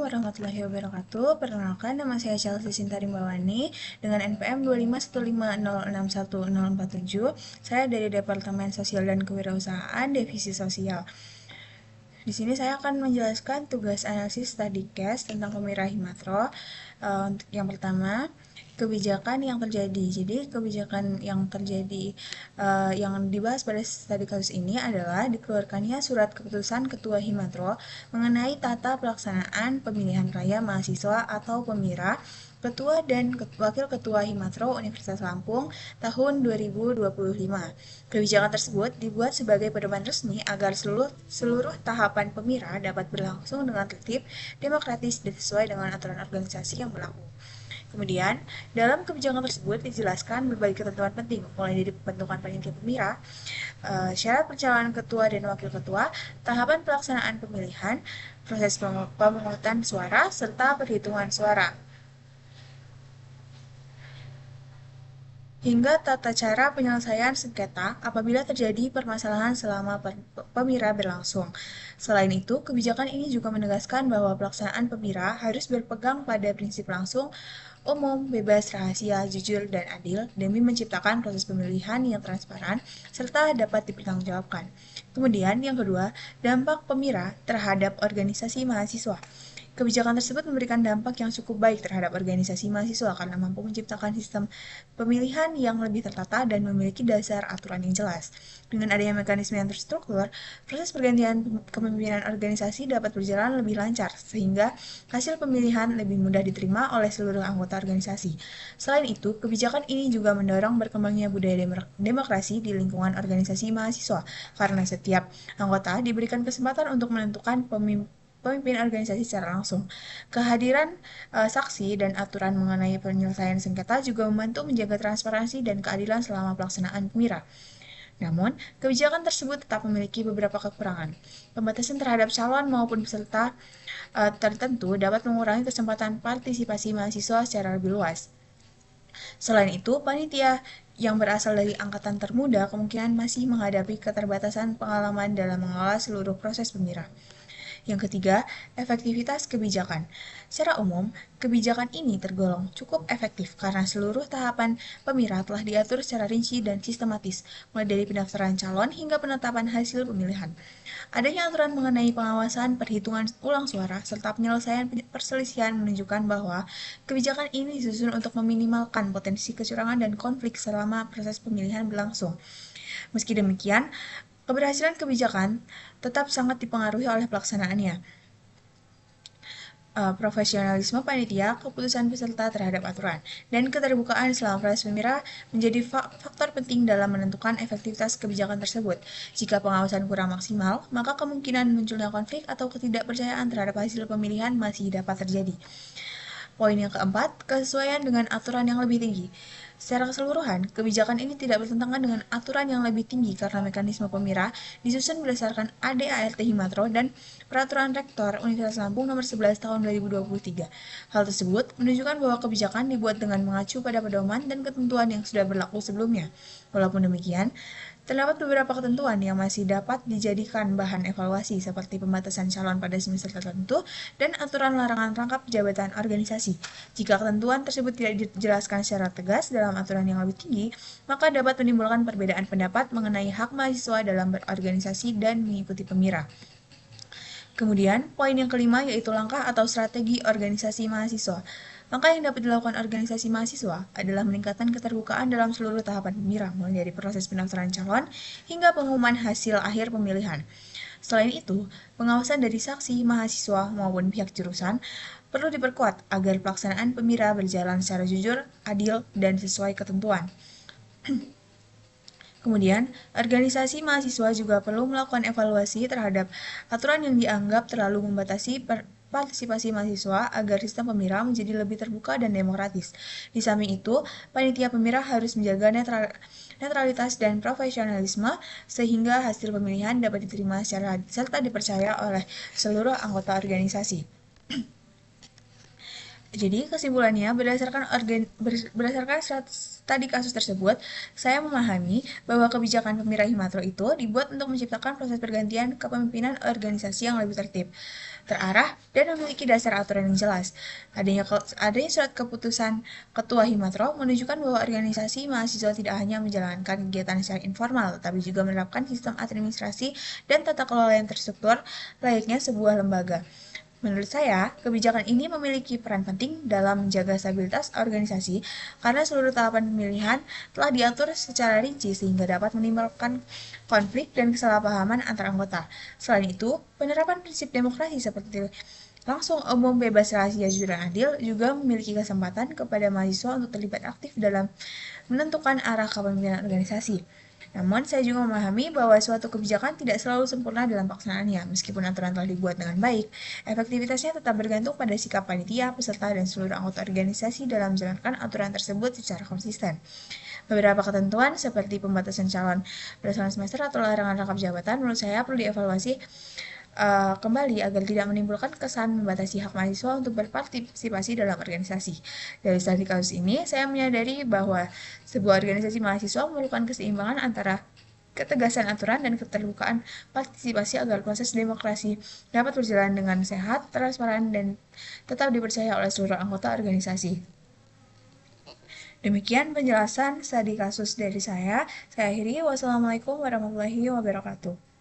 warahmatullahi wabarakatuh. Perkenalkan, nama saya Chelsea Sintarimawani dengan NPM 251506147. Saya dari Departemen Sosial dan Kewirausahaan, Divisi Sosial. Di sini saya akan menjelaskan tugas analisis study case tentang Pemirah Himatro. Untuk yang pertama, kebijakan yang terjadi. Jadi kebijakan yang terjadi yang dibahas pada studi kasus ini adalah dikeluarkannya surat keputusan Ketua Himatro mengenai tata pelaksanaan pemilihan raya mahasiswa atau Pemira, Ketua dan Wakil Ketua Himatro Universitas Lampung tahun 2025. Kebijakan tersebut dibuat sebagai pedoman resmi agar seluruh tahapan Pemira dapat berlangsung dengan tertib, demokratis, dan sesuai dengan aturan organisasi yang berlaku. Kemudian, dalam kebijakan tersebut dijelaskan berbagai ketentuan penting, mulai dari pembentukan panitia Pemira, syarat pencalonan ketua dan wakil ketua, tahapan pelaksanaan pemilihan, proses pemungutan suara, serta perhitungan suara, hingga tata cara penyelesaian sengketa apabila terjadi permasalahan selama Pemira berlangsung. Selain itu, kebijakan ini juga menegaskan bahwa pelaksanaan Pemira harus berpegang pada prinsip langsung, umum, bebas, rahasia, jujur, dan adil demi menciptakan proses pemilihan yang transparan serta dapat dipertanggungjawabkan. Kemudian, yang kedua, dampak Pemira terhadap organisasi mahasiswa. Kebijakan tersebut memberikan dampak yang cukup baik terhadap organisasi mahasiswa karena mampu menciptakan sistem pemilihan yang lebih tertata dan memiliki dasar aturan yang jelas. Dengan adanya mekanisme yang terstruktur, proses pergantian kepemimpinan organisasi dapat berjalan lebih lancar, sehingga hasil pemilihan lebih mudah diterima oleh seluruh anggota organisasi. Selain itu, kebijakan ini juga mendorong berkembangnya budaya demokrasi di lingkungan organisasi mahasiswa, karena setiap anggota diberikan kesempatan untuk menentukan pemimpin organisasi secara langsung. Kehadiran saksi dan aturan mengenai penyelesaian sengketa juga membantu menjaga transparansi dan keadilan selama pelaksanaan Pemira. Namun, kebijakan tersebut tetap memiliki beberapa kekurangan. Pembatasan terhadap calon maupun peserta tertentu dapat mengurangi kesempatan partisipasi mahasiswa secara lebih luas. Selain itu, panitia yang berasal dari angkatan termuda kemungkinan masih menghadapi keterbatasan pengalaman dalam mengelola seluruh proses Pemira. Yang ketiga, efektivitas kebijakan. Secara umum, kebijakan ini tergolong cukup efektif karena seluruh tahapan Pemira telah diatur secara rinci dan sistematis, mulai dari pendaftaran calon hingga penetapan hasil pemilihan. Adanya aturan mengenai pengawasan perhitungan ulang suara serta penyelesaian perselisihan menunjukkan bahwa kebijakan ini disusun untuk meminimalkan potensi kecurangan dan konflik selama proses pemilihan berlangsung. Meski demikian, keberhasilan kebijakan tetap sangat dipengaruhi oleh pelaksanaannya. Profesionalisme panitia, keputusan peserta terhadap aturan, dan keterbukaan selama proses Pemira menjadi faktor penting dalam menentukan efektivitas kebijakan tersebut. Jika pengawasan kurang maksimal, maka kemungkinan munculnya konflik atau ketidakpercayaan terhadap hasil pemilihan masih dapat terjadi. Poin yang keempat, kesesuaian dengan aturan yang lebih tinggi. Secara keseluruhan, kebijakan ini tidak bertentangan dengan aturan yang lebih tinggi karena mekanisme Pemira disusun berdasarkan ADART Himatro dan Peraturan Rektor Universitas Lampung Nomor 11 Tahun 2023. Hal tersebut menunjukkan bahwa kebijakan dibuat dengan mengacu pada pedoman dan ketentuan yang sudah berlaku sebelumnya. Walaupun demikian, terdapat beberapa ketentuan yang masih dapat dijadikan bahan evaluasi seperti pembatasan calon pada semester tertentu dan aturan larangan rangkap jabatan organisasi. Jika ketentuan tersebut tidak dijelaskan secara tegas dalam aturan yang lebih tinggi, maka dapat menimbulkan perbedaan pendapat mengenai hak mahasiswa dalam berorganisasi dan mengikuti Pemira. Kemudian, poin yang kelima yaitu langkah atau strategi organisasi mahasiswa. Langkah yang dapat dilakukan organisasi mahasiswa adalah meningkatkan keterbukaan dalam seluruh tahapan Pemira, mulai dari proses pendaftaran calon hingga pengumuman hasil akhir pemilihan. Selain itu, pengawasan dari saksi, mahasiswa, maupun pihak jurusan perlu diperkuat agar pelaksanaan Pemira berjalan secara jujur, adil, dan sesuai ketentuan. Kemudian, organisasi mahasiswa juga perlu melakukan evaluasi terhadap aturan yang dianggap terlalu membatasi partisipasi mahasiswa agar sistem Pemira menjadi lebih terbuka dan demokratis. Di samping itu, panitia Pemira harus menjaga netralitas dan profesionalisme sehingga hasil pemilihan dapat diterima secara serta dipercaya oleh seluruh anggota organisasi. Jadi kesimpulannya, berdasarkan studi kasus tersebut, saya memahami bahwa kebijakan Pemira Himatro itu dibuat untuk menciptakan proses pergantian kepemimpinan organisasi yang lebih tertib, terarah, dan memiliki dasar aturan yang jelas. Adanya surat keputusan Ketua Himatro menunjukkan bahwa organisasi mahasiswa tidak hanya menjalankan kegiatan secara informal, tapi juga menerapkan sistem administrasi dan tata kelola yang terstruktur layaknya sebuah lembaga. Menurut saya, kebijakan ini memiliki peran penting dalam menjaga stabilitas organisasi karena seluruh tahapan pemilihan telah diatur secara rinci sehingga dapat menimbulkan konflik dan kesalahpahaman antar anggota. Selain itu, penerapan prinsip demokrasi seperti langsung umum bebas rahasia jujur dan adil juga memiliki kesempatan kepada mahasiswa untuk terlibat aktif dalam menentukan arah kepemimpinan organisasi. Namun, saya juga memahami bahwa suatu kebijakan tidak selalu sempurna dalam pelaksanaannya. Meskipun aturan telah dibuat dengan baik, efektivitasnya tetap bergantung pada sikap panitia, peserta, dan seluruh anggota organisasi dalam menjalankan aturan tersebut secara konsisten. Beberapa ketentuan seperti pembatasan calon berdasarkan semester atau larangan rangkap jabatan menurut saya perlu dievaluasi kembali agar tidak menimbulkan kesan membatasi hak mahasiswa untuk berpartisipasi dalam organisasi. Dari studi kasus ini, saya menyadari bahwa sebuah organisasi mahasiswa memerlukan keseimbangan antara ketegasan aturan dan keterbukaan partisipasi agar proses demokrasi dapat berjalan dengan sehat, transparan, dan tetap dipercaya oleh seluruh anggota organisasi. Demikian penjelasan studi kasus dari saya. Saya akhiri. Wassalamualaikum warahmatullahi wabarakatuh.